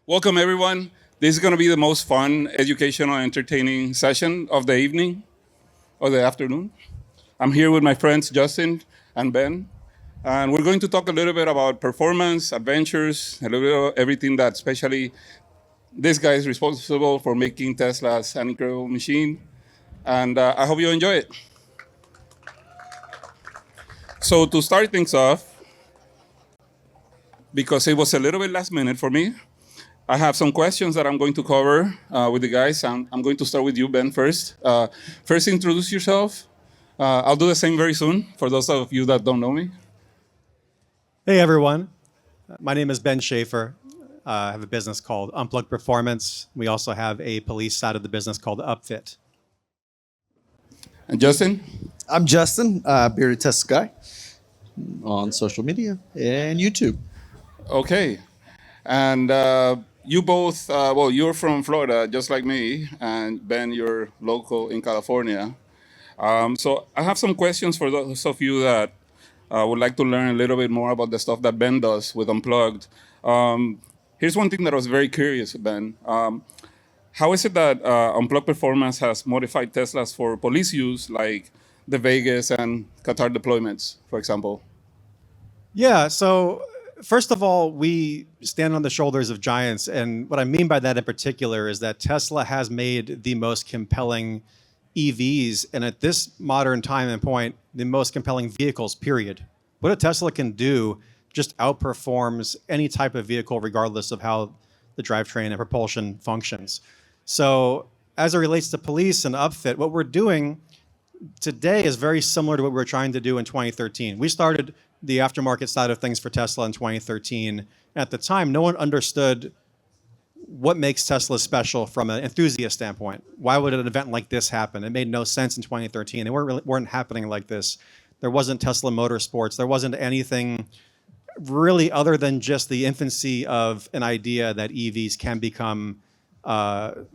Welcome, everyone. This is going to be the most fun, educational, entertaining session of the evening or the afternoon. I'm here with my friends Justin and Ben, and we're going to talk a little bit about performance, adventures, a little bit of everything that, especially this guy is responsible for making Tesla's an incredible machine. And I hope you enjoy it. So to start things off, because it was a little bit last minute for me, I have some questions that I'm going to cover with the guys. I'm going to start with you, Ben, first. First, introduce yourself. I'll do the same very soon for those of you that don't know me. Hey everyone, my name is Ben Schaffer. I have a business called Unplugged Performance. We also have a police side of the business called Upfit. And Justin? I'm Justin, bearded Tesla guy on social media and YouTube. Okay. And you both, you're from Florida, just like me, and Ben, you're local in California. So I have some questions for those of you that would like to learn a little bit more about the stuff that Ben does with Unplugged. Here's one thing that I was very curious, Ben. How is it that Unplugged Performance has modified Teslas for police use, like the Vegas and Qatar deployments, for example? Yeah, so first of all, we stand on the shoulders of giants. And what I mean by that in particular is that Tesla has made the most compelling EVs, and at this modern time and point, the most compelling vehicles, period. What a Tesla can do just outperforms any type of vehicle, regardless of how the drivetrain and propulsion functions. So as it relates to police and upfit, what we're doing today is very similar to what we were trying to do in 2013. We started the aftermarket side of things for Tesla in 2013. At the time, no one understood what makes Tesla special from an enthusiast standpoint. Why would an event like this happen? It made no sense in 2013. They weren't happening like this. There wasn't Tesla Motorsports. There wasn't anything really other than just the infancy of an idea that EVs can become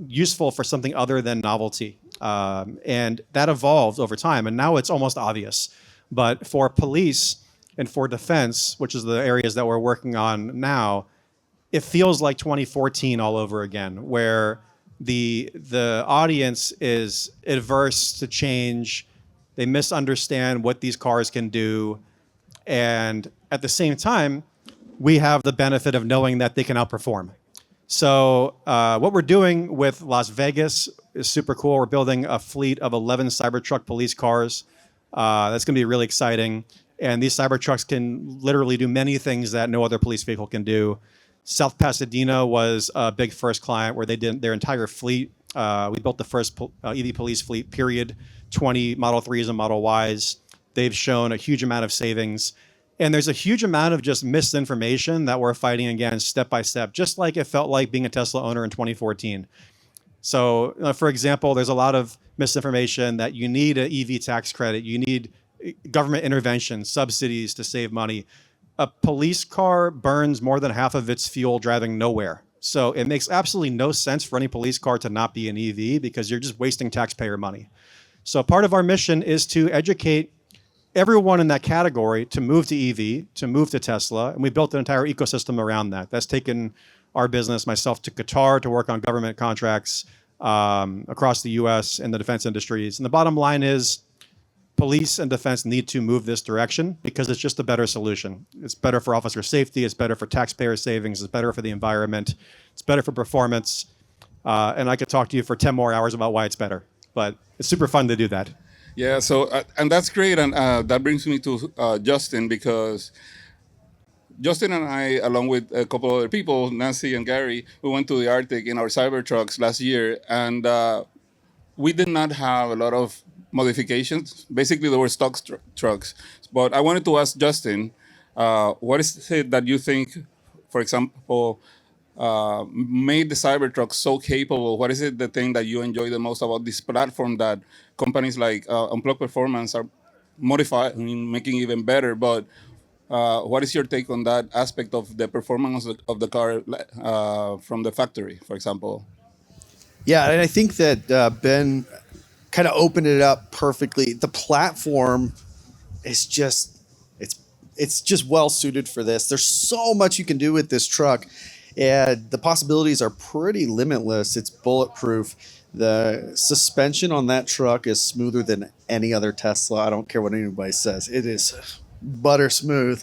useful for something other than novelty. And that evolved over time, and now it's almost obvious. But for police and for defense, which is the areas that we're working on now, it feels like 2014 all over again, where the audience is adverse to change. They misunderstand what these cars can do. And at the same time, we have the benefit of knowing that they can outperform. So what we're doing with Las Vegas is super cool. We're building a fleet of 11 Cybertruck police cars. That's going to be really exciting. And these Cybertrucks can literally do many things that no other police vehicle can do. South Pasadena was a big first client where they did their entire fleet. We built the first EV police fleet, period, 20 Model 3s and Model Ys. They've shown a huge amount of savings. And there's a huge amount of just misinformation that we're fighting against step by step, just like it felt like being a Tesla owner in 2014. So, for example, there's a lot of misinformation that you need an EV tax credit, you need government intervention, subsidies to save money. A police car burns more than half of its fuel driving nowhere. So it makes absolutely no sense for any police car to not be an EV because you're just wasting taxpayer money. So part of our mission is to educate everyone in that category to move to EV, to move to Tesla, and we built an entire ecosystem around that. That's taken our business, myself, to Qatar to work on government contracts across the US and the defense industries. And the bottom line is police and defense need to move this direction because it's just a better solution. It's better for officer safety, it's better for taxpayer savings, it's better for the environment, it's better for performance. And I could talk to you for 10 more hours about why it's better, but it's super fun to do that. Yeah, so, and that's great. And that brings me to Justin, because Justin and I, along with a couple other people, Nancy and Gary, we went to the Arctic in our Cybertrucks last year, and we did not have a lot of modifications. Basically, they were stock trucks. But I wanted to ask Justin, what is it that you think, for example, made the Cybertruck so capable? What is it the thing that you enjoy the most about this platform that companies like Unplugged Performance are modifying, making even better? But what is your take on that aspect of the performance of the car from the factory, for example? Yeah, and I think that Ben kind of opened it up perfectly. The platform is just it's just well suited for this. There's so much you can do with this truck. And the possibilities are pretty limitless. It's bulletproof. The suspension on that truck is smoother than any other Tesla. I don't care what anybody says. It is butter smooth.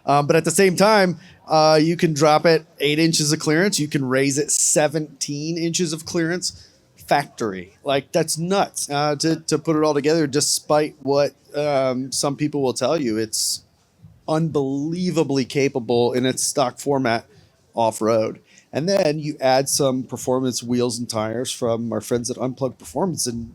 But at the same time, you can drop it 8 inches of clearance. You can raise it 17 inches of clearance factory. Like, that's nuts to put it all together, despite what some people will tell you. It's unbelievably capable in its stock format off-road. And then you add some performance wheels and tires from our friends at Unplugged Performance, and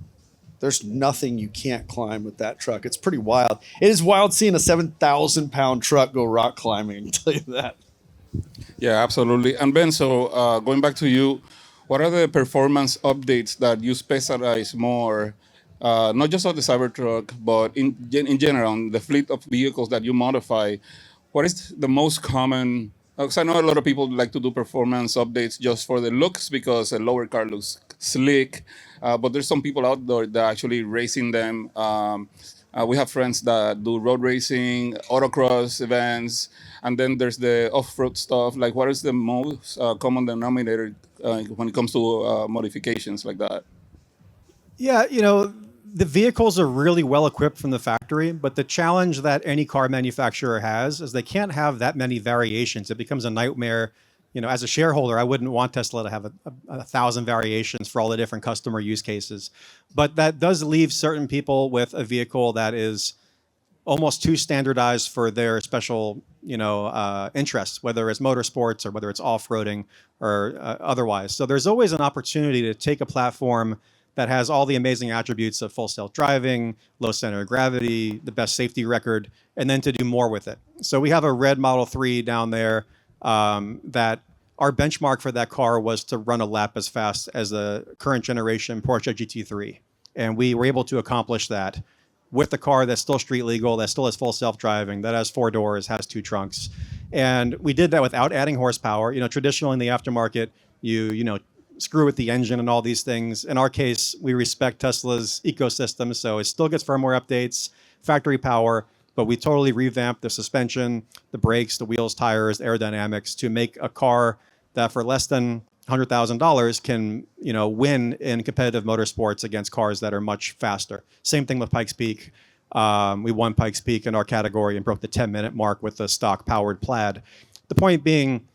there's nothing you can't climb with that truck. It's pretty wild. It is wild seeing a 7,000-pound truck go rock climbing, I can tell you that. Yeah, absolutely. And Ben, so going back to you, what are the performance updates that you specialize more, not just on the Cybertruck, but in general, on the fleet of vehicles that you modify? What is the most common? Because I know a lot of people like to do performance updates just for the looks because a lower car looks slick, but there's some people out there that are actually racing them. We have friends that do road racing, autocross events, and then there's the off-road stuff. Like, what is the most common denominator when it comes to modifications like that? Yeah, the vehicles are really well equipped from the factory, but the challenge that any car manufacturer has is they can't have that many variations. It becomes a nightmare. As a shareholder, I wouldn't want Tesla to have a 1,000 variations for all the different customer use cases. But that does leave certain people with a vehicle that is almost too standardized for their special, interests, whether it's motorsports or whether it's off-roading or otherwise. So there's always an opportunity to take a platform that has all the amazing attributes of full self-driving, low center of gravity, the best safety record, and then to do more with it. So we have a red Model 3 down there that our benchmark for that car was to run a lap as fast as the current generation Porsche GT3. And we were able to accomplish that with the car that's still street legal, that still has full self-driving, that has 4 doors, has 2 trunks. And we did that without adding horsepower. Traditionally in the aftermarket, you screw with the engine and all these things. In our case, we respect Tesla's ecosystem, so it still gets firmware updates, factory power, but we totally revamped the suspension, the brakes, the wheels, tires, aerodynamics to make a car that for less than $100,000 can win in competitive motorsports against cars that are much faster. Same thing with Pikes Peak. We won Pikes Peak in our category and broke the 10-minute mark with the stock powered Plaid. The point being,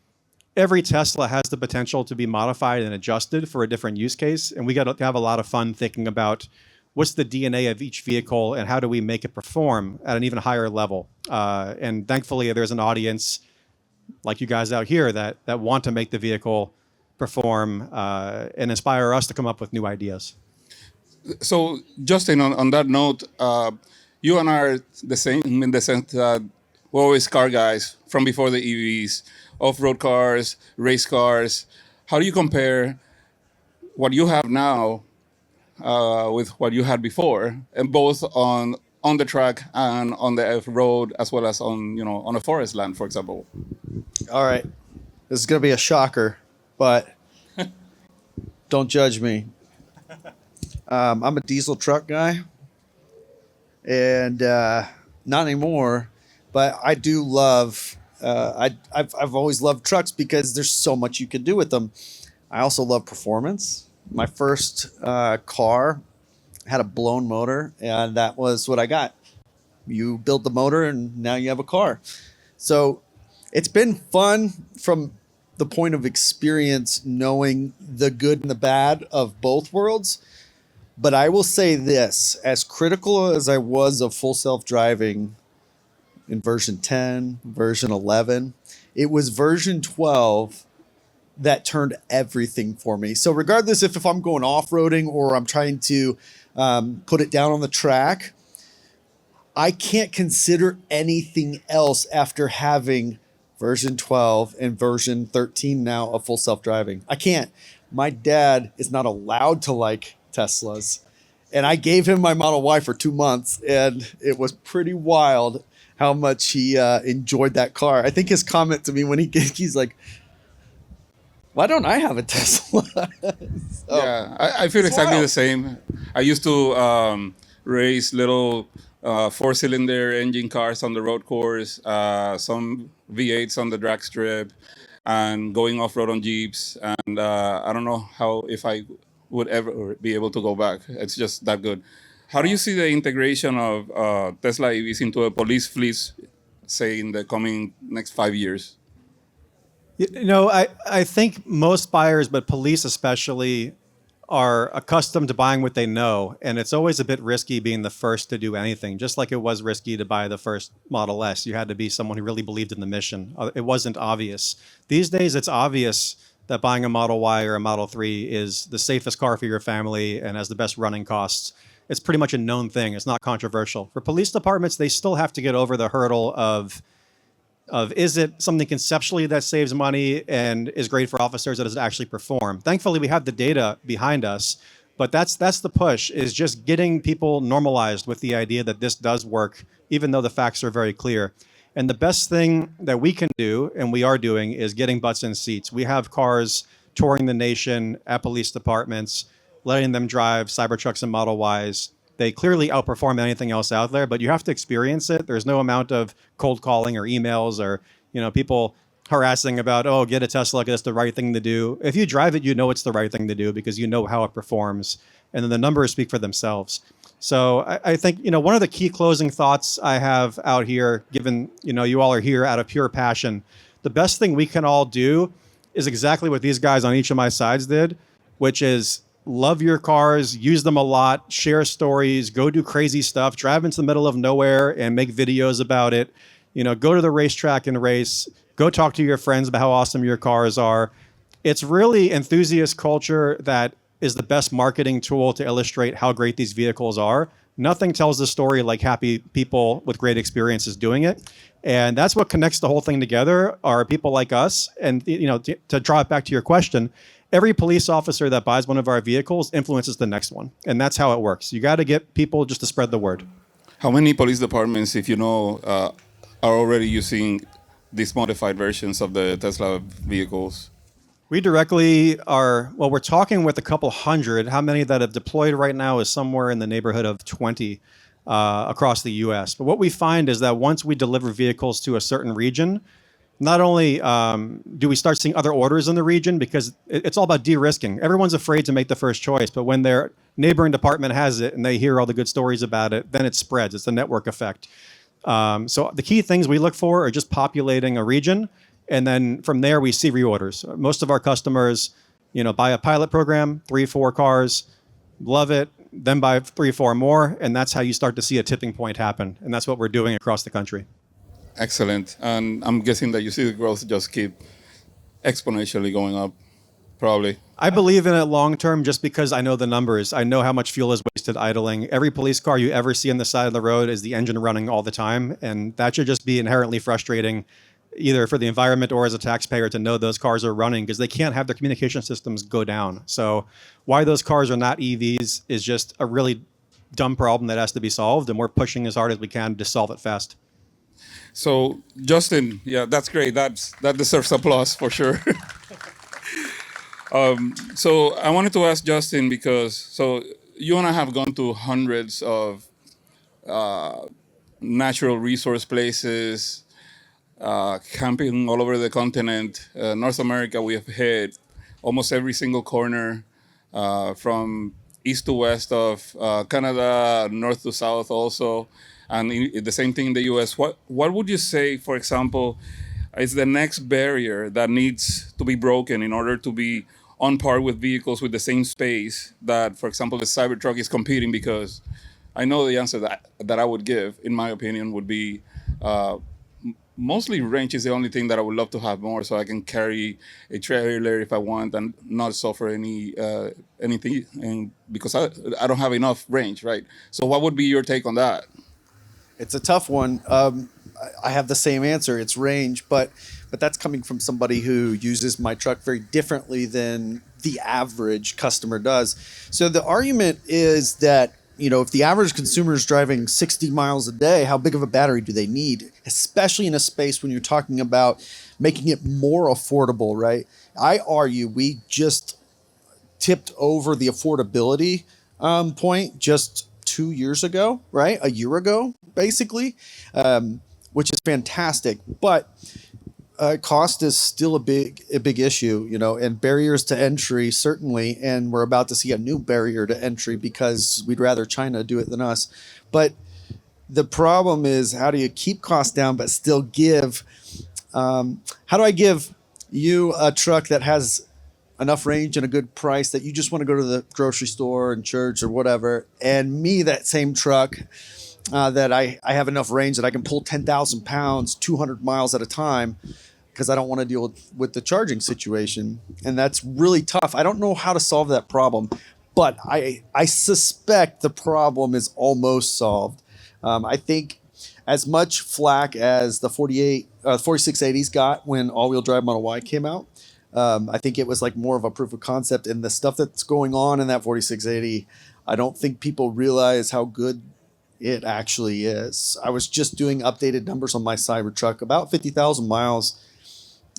every Tesla has the potential to be modified and adjusted for a different use case. And we got to have a lot of fun thinking about what's the DNA of each vehicle and how do we make it perform at an even higher level. And thankfully, there's an audience like you guys out here that want to make the vehicle perform and inspire us to come up with new ideas. So, Justin, on that note, you and I are the same in the sense that we're always car guys from before the EVs, off-road cars, race cars. How do you compare what you have now with what you had before, and both on the track and on the road, as well as on a forest land, for example? All right. This is going to be a shocker, but don't judge me. I'm a diesel truck guy, and not anymore, but I do love, I've always loved trucks because there's so much you can do with them. I also love performance. My first car had a blown motor, and that was what I got. You build the motor, and now you have a car. So it's been fun from the point of experience, knowing the good and the bad of both worlds. But I will say this, as critical as I was of full self-driving in version 10, version 11, it was version 12 that turned everything for me. So regardless if I'm going off-roading or I'm trying to put it down on the track, I can't consider anything else after having version 12 and version 13 now of full self-driving. I can't. My dad is not allowed to like Teslas. And I gave him my Model Y for 2 months, and it was pretty wild how much he enjoyed that car. I think his comment to me when he's like, why don't I have a Tesla? So, yeah, I feel exactly the same. I used to race little 4-cylinder engine cars on the road course, some V8s on the drag strip. and going off road on Jeeps. And I don't know if I would ever be able to go back. It's just that good. How do you see the integration of Tesla EVs into a police fleet, say, in the coming next 5 years? I think most buyers, but police especially, are accustomed to buying what they know. And it's always a bit risky being the first to do anything, just like it was risky to buy the first Model S. You had to be someone who really believed in the mission. It wasn't obvious. These days, it's obvious that buying a Model Y or a Model 3 is the safest car for your family and has the best running costs. It's pretty much a known thing. It's not controversial. For police departments, they still have to get over the hurdle of is it something conceptually that saves money and is great for officers, or does it actually perform? Thankfully, we have the data behind us, but that's the push, is just getting people normalized with the idea that this does work, even though the facts are very clear. And the best thing that we can do, and we are doing, is getting butts in seats. We have cars touring the nation at police departments, letting them drive Cybertrucks and Model Ys. They clearly outperform anything else out there, but you have to experience it. There's no amount of cold calling or emails or people harassing about, oh, get a Tesla because it's the right thing to do. If you drive it, you know it's the right thing to do because you know how it performs, and then the numbers speak for themselves. So I think one of the key closing thoughts I have out here, given you all are here out of pure passion, the best thing we can all do is exactly what these guys on each of my sides did, which is love your cars, use them a lot, share stories, go do crazy stuff, drive into the middle of nowhere and make videos about it. Go to the racetrack and race, go talk to your friends about how awesome your cars are. It's really enthusiast culture that is the best marketing tool to illustrate how great these vehicles are. Nothing tells the story like happy people with great experiences doing it. And that's what connects the whole thing together, are people like us. And to draw it back to your question, every police officer that buys one of our vehicles influences the next one. And that's how it works. You got to get people just to spread the word. How many police departments, if are already using these modified versions of the Tesla vehicles? We directly we're talking with a couple hundred. How many that have deployed right now is somewhere in the neighborhood of 20 across the US. But what we find is that once we deliver vehicles to a certain region, not only do we start seeing other orders in the region, because it's all about de-risking. Everyone's afraid to make the first choice, but when their neighboring department has it and they hear all the good stories about it, then it spreads. It's a network effect. So the key things we look for are just populating a region, and then from there we see reorders. Most of our customers, buy a pilot program, 3-4 cars, love it, then buy 3-4 more, and that's how you start to see a tipping point happen. And that's what we're doing across the country. Excellent. And I'm guessing that you see the growth just keep exponentially going up, probably. I believe in it long term just because I know the numbers. I know how much fuel is wasted idling. Every police car you ever see on the side of the road is the engine running all the time. And that should just be inherently frustrating, either for the environment or as a taxpayer, to know those cars are running, because they can't have their communication systems go down. So why those cars are not EVs is just a really dumb problem that has to be solved. And we're pushing as hard as we can to solve it fast. So, Justin, yeah, that's great. That deserves applause for sure. So I wanted to ask Justin, because you and I have gone to hundreds of natural resource places, camping all over the continent. North America, we have hit almost every single corner, from east to west of Canada, north to south also. And the same thing in the U.S. What would you say, for example, is the next barrier that needs to be broken in order to be on par with vehicles with the same space that, for example, the Cybertruck is competing? Because I know the answer that I would give, in my opinion, would be mostly range is the only thing that I would love to have more, so I can carry a trailer if I want and not suffer anything, and because I don't have enough range, right? So what would be your take on that? It's a tough one. I have the same answer. It's range, but that's coming from somebody who uses my truck very differently than the average customer does. So the argument is that, if the average consumer is driving 60 miles a day, how big of a battery do they need? Especially in a space when you're talking about making it more affordable, right? I argue we just tipped over the affordability point just 2 years ago, right? A year ago, basically, which is fantastic. But Cost is still a big issue, and barriers to entry certainly. And we're about to see a new barrier to entry because we'd rather China do it than us. But the problem is, how do you keep costs down but still give? How do I give you a truck that has enough range and a good price that you just want to go to the grocery store and church or whatever, and me that same truck that I have enough range that I can pull 10,000 pounds, 200 miles at a time, because I don't want to deal with the charging situation. And that's really tough. I don't know how to solve that problem, but I suspect the problem is almost solved. I think as much flack as the 4680s got when all-wheel drive Model Y came out, I think it was like more of a proof of concept. And the stuff that's going on in that 4680, I don't think people realize how good it actually is. I was just doing updated numbers on my Cybertruck, about 50,000 miles.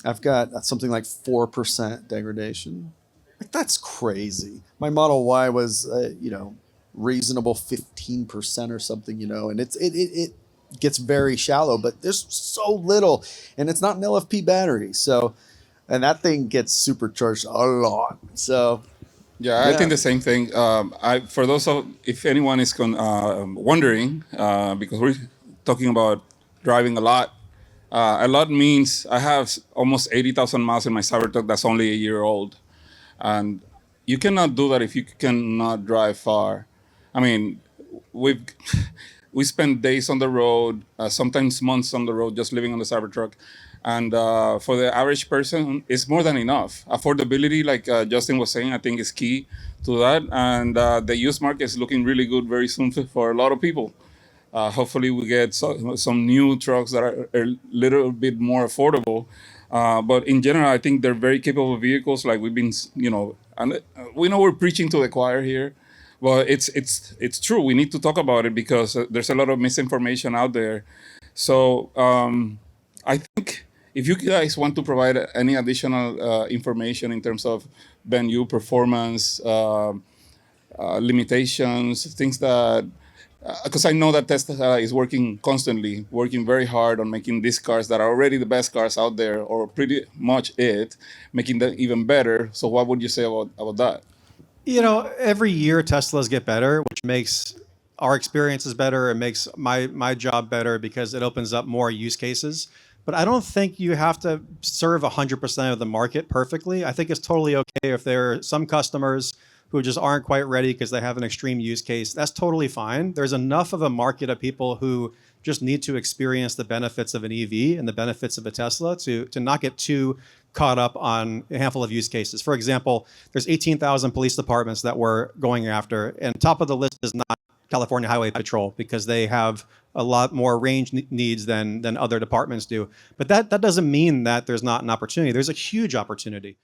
I've got something like 4% degradation. Like, that's crazy. My Model Y was, reasonable 15% or something, and it gets very shallow, but there's so little, and it's not an LFP battery. So, and that thing gets supercharged a lot. So, Yeah, I think the same thing. For those if anyone is wondering, because we're talking about driving a lot. A lot means I have almost 80,000 miles in my Cybertruck that's only a year old. And you cannot do that if you cannot drive far. I mean, we spend days on the road, sometimes months on the road, just living on the Cybertruck. And for the average person, it's more than enough. Affordability, like Justin was saying, I think is key to that. And the used market is looking really good very soon for a lot of people. Hopefully we get some new trucks that are a little bit more affordable. But in general, I think they're very capable vehicles. Like we've been, and we know we're preaching to the choir here, but it's true. We need to talk about it because there's a lot of misinformation out there. So I think if you guys want to provide any additional information in terms of venue performance, limitations, things that, because I know that Tesla is working constantly, working very hard on making these cars that are already the best cars out there, or pretty much making them even better. So what would you say about that? Every year Teslas get better, which makes our experiences better. It makes my job better because it opens up more use cases. But I don't think you have to serve 100% of the market perfectly. I think it's totally okay if there are some customers who just aren't quite ready because they have an extreme use case. That's totally fine. There's enough of a market of people who just need to experience the benefits of an EV and the benefits of a Tesla to not get too caught up on a handful of use cases. For example, there's 18,000 police departments that we're going after, and top of the list is not California Highway Patrol because they have a lot more range needs than other departments do. But that doesn't mean that there's not an opportunity. There's a huge opportunity.